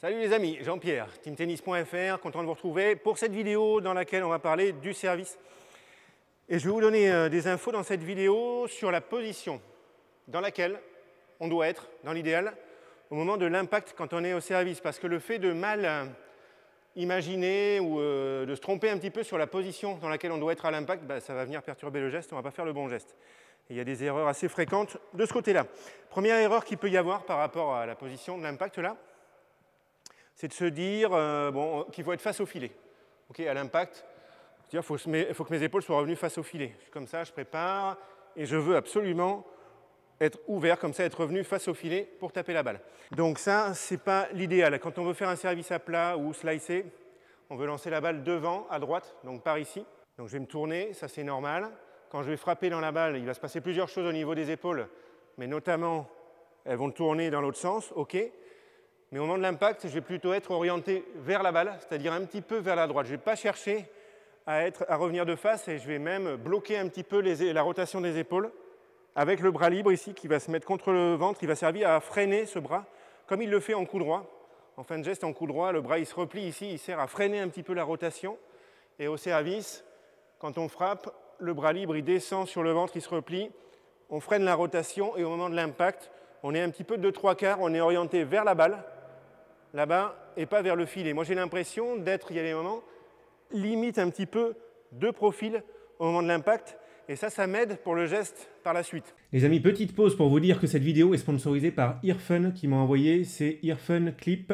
Salut les amis, Jean-Pierre, teamtennis.fr, content de vous retrouver pour cette vidéo dans laquelle on va parler du service. Et je vais vous donner des infos dans cette vidéo sur la position dans laquelle on doit être, dans l'idéal, au moment de l'impact quand on est au service. Parce que le fait de mal imaginer ou de se tromper un petit peu sur la position dans laquelle on doit être à l'impact, ça va venir perturber le geste, on ne va pas faire le bon geste. Et il y a des erreurs assez fréquentes de ce côté-là. Première erreur qu'il peut y avoir par rapport à la position de l'impact là, c'est de se dire qu'il faut être face au filet. À l'impact, il faut que mes épaules soient revenues face au filet. Je suis comme ça, je prépare, et je veux absolument être ouvert, comme ça, être revenu face au filet pour taper la balle. Donc ça, ce n'est pas l'idéal. Quand on veut faire un service à plat ou slicer, on veut lancer la balle devant, à droite, donc par ici. Donc je vais me tourner, ça c'est normal. Quand je vais frapper dans la balle, il va se passer plusieurs choses au niveau des épaules, mais notamment, elles vont tourner dans l'autre sens, Mais au moment de l'impact, je vais plutôt être orienté vers la balle, c'est-à-dire un petit peu vers la droite. Je ne vais pas chercher à revenir de face et je vais même bloquer un petit peu la rotation des épaules avec le bras libre ici qui va se mettre contre le ventre, qui va servir à freiner ce bras, comme il le fait en coup droit. En fin de geste, en coup droit, le bras il se replie ici, il sert à freiner un petit peu la rotation. Et au service, quand on frappe, le bras libre il descend sur le ventre, il se replie, on freine la rotation et au moment de l'impact, on est un petit peu de 3/4, on est orienté vers la balle, là-bas, et pas vers le filet. Moi, j'ai l'impression d'être, il y a des moments, limite un petit peu de profil au moment de l'impact, et ça m'aide pour le geste par la suite. Les amis, petite pause pour vous dire que cette vidéo est sponsorisée par Earfun qui m'a envoyé ces Earfun Clips.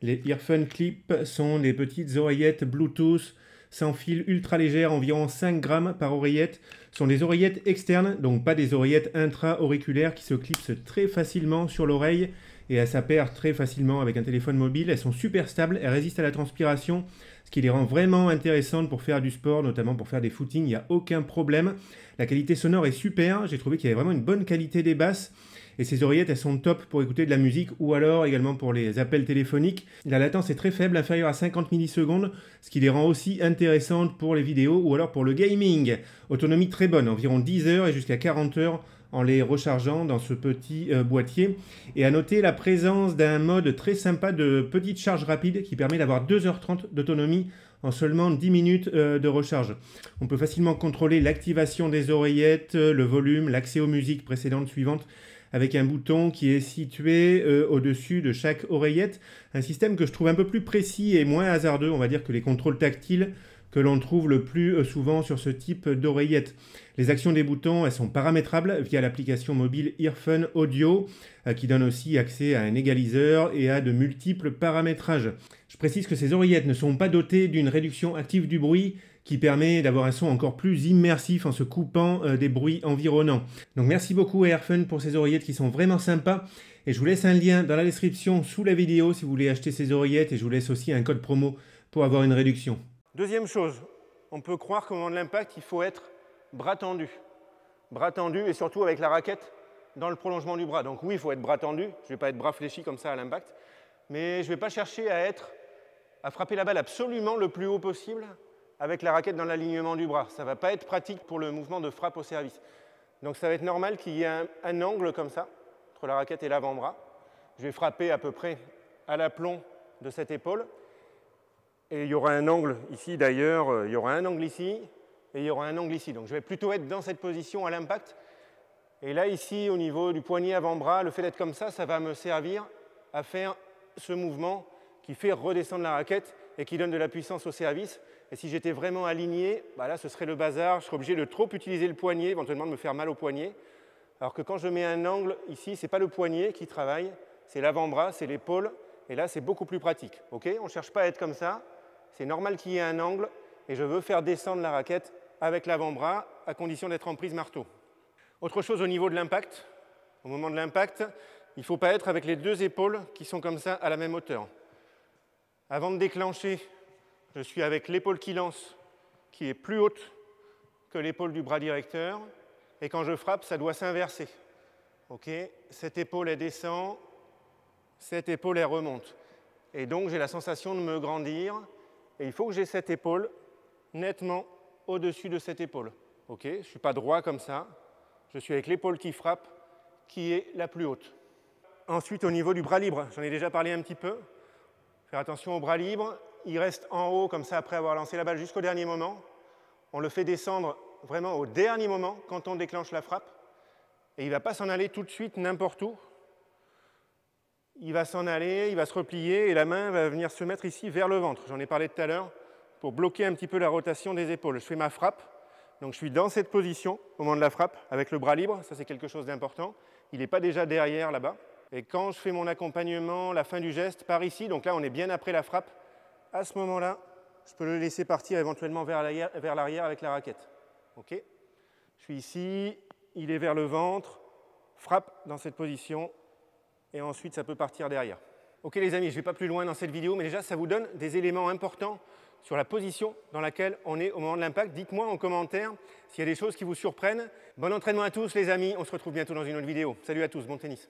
Les Earfun Clips sont des petites oreillettes Bluetooth sans fil ultra légères, environ 5 grammes par oreillette. Ce sont des oreillettes externes, donc pas des oreillettes intra-auriculaires qui se clipsent très facilement sur l'oreille et elles s'appairent très facilement avec un téléphone mobile. Elles sont super stables, elles résistent à la transpiration, ce qui les rend vraiment intéressantes pour faire du sport, notamment pour faire des footings, il n'y a aucun problème. La qualité sonore est super, j'ai trouvé qu'il y avait vraiment une bonne qualité des basses. Et ces oreillettes, elles sont top pour écouter de la musique ou alors également pour les appels téléphoniques. La latence est très faible, inférieure à 50 millisecondes, ce qui les rend aussi intéressantes pour les vidéos ou alors pour le gaming. Autonomie très bonne, environ 10 heures et jusqu'à 40 heures en les rechargeant dans ce petit boîtier. Et à noter la présence d'un mode très sympa de petite charge rapide qui permet d'avoir 2h30 d'autonomie en seulement 10 minutes de recharge. On peut facilement contrôler l'activation des oreillettes, le volume, l'accès aux musiques précédentes, suivantes, avec un bouton qui est situé au-dessus de chaque oreillette. Un système que je trouve un peu plus précis et moins hasardeux, on va dire, que les contrôles tactiles que l'on trouve le plus souvent sur ce type d'oreillette. Les actions des boutons, elles sont paramétrables via l'application mobile Earfun Audio, qui donne aussi accès à un égaliseur et à de multiples paramétrages. Je précise que ces oreillettes ne sont pas dotées d'une réduction active du bruit, qui permet d'avoir un son encore plus immersif en se coupant des bruits environnants. Donc merci beaucoup à Earfun pour ces oreillettes qui sont vraiment sympas. Et je vous laisse un lien dans la description sous la vidéo si vous voulez acheter ces oreillettes. Et je vous laisse aussi un code promo pour avoir une réduction. Deuxième chose, on peut croire qu'au moment de l'impact, il faut être bras tendu. Bras tendu et surtout avec la raquette dans le prolongement du bras. Donc oui, il faut être bras tendu. Je ne vais pas être bras fléchi comme ça à l'impact. Mais je ne vais pas chercher à frapper la balle absolument le plus haut possible avec la raquette dans l'alignement du bras. Ça ne va pas être pratique pour le mouvement de frappe au service. Donc ça va être normal qu'il y ait un angle comme ça, entre la raquette et l'avant-bras. Je vais frapper à peu près à l'aplomb de cette épaule. Et il y aura un angle ici d'ailleurs, il y aura un angle ici, et il y aura un angle ici. Donc je vais plutôt être dans cette position à l'impact. Et là, ici, au niveau du poignet avant-bras, le fait d'être comme ça va me servir à faire ce mouvement qui fait redescendre la raquette et qui donne de la puissance au service. Et si j'étais vraiment aligné, là, ce serait le bazar. Je serais obligé de trop utiliser le poignet, éventuellement de me faire mal au poignet. Alors que quand je mets un angle ici, ce n'est pas le poignet qui travaille, c'est l'avant-bras, c'est l'épaule. Et là, c'est beaucoup plus pratique. On ne cherche pas à être comme ça. C'est normal qu'il y ait un angle. Et je veux faire descendre la raquette avec l'avant-bras, à condition d'être en prise marteau. Autre chose au niveau de l'impact. Au moment de l'impact, il ne faut pas être avec les deux épaules qui sont comme ça à la même hauteur. Avant de déclencher, je suis avec l'épaule qui lance, qui est plus haute que l'épaule du bras directeur. Et quand je frappe, ça doit s'inverser. Cette épaule, elle descend, cette épaule, elle remonte. Et donc, j'ai la sensation de me grandir. Et il faut que j'ai cette épaule nettement au-dessus de cette épaule. Je ne suis pas droit comme ça. Je suis avec l'épaule qui frappe, qui est la plus haute. Ensuite, au niveau du bras libre, j'en ai déjà parlé un petit peu. Faire attention au bras libre. Il reste en haut, comme ça, après avoir lancé la balle jusqu'au dernier moment. On le fait descendre vraiment au dernier moment, quand on déclenche la frappe. Et il ne va pas s'en aller tout de suite n'importe où. Il va s'en aller, il va se replier, et la main va venir se mettre ici vers le ventre. J'en ai parlé tout à l'heure, pour bloquer un petit peu la rotation des épaules. Je fais ma frappe, donc je suis dans cette position au moment de la frappe, avec le bras libre, ça c'est quelque chose d'important. Il n'est pas déjà derrière là-bas. Et quand je fais mon accompagnement, la fin du geste, par ici, donc là on est bien après la frappe, à ce moment-là, je peux le laisser partir éventuellement vers l'arrière avec la raquette. Ok ? Je suis ici, il est vers le ventre, frappe dans cette position, et ensuite ça peut partir derrière. Ok les amis, je ne vais pas plus loin dans cette vidéo, mais déjà ça vous donne des éléments importants sur la position dans laquelle on est au moment de l'impact. Dites-moi en commentaire s'il y a des choses qui vous surprennent. Bon entraînement à tous les amis, on se retrouve bientôt dans une autre vidéo. Salut à tous, bon tennis.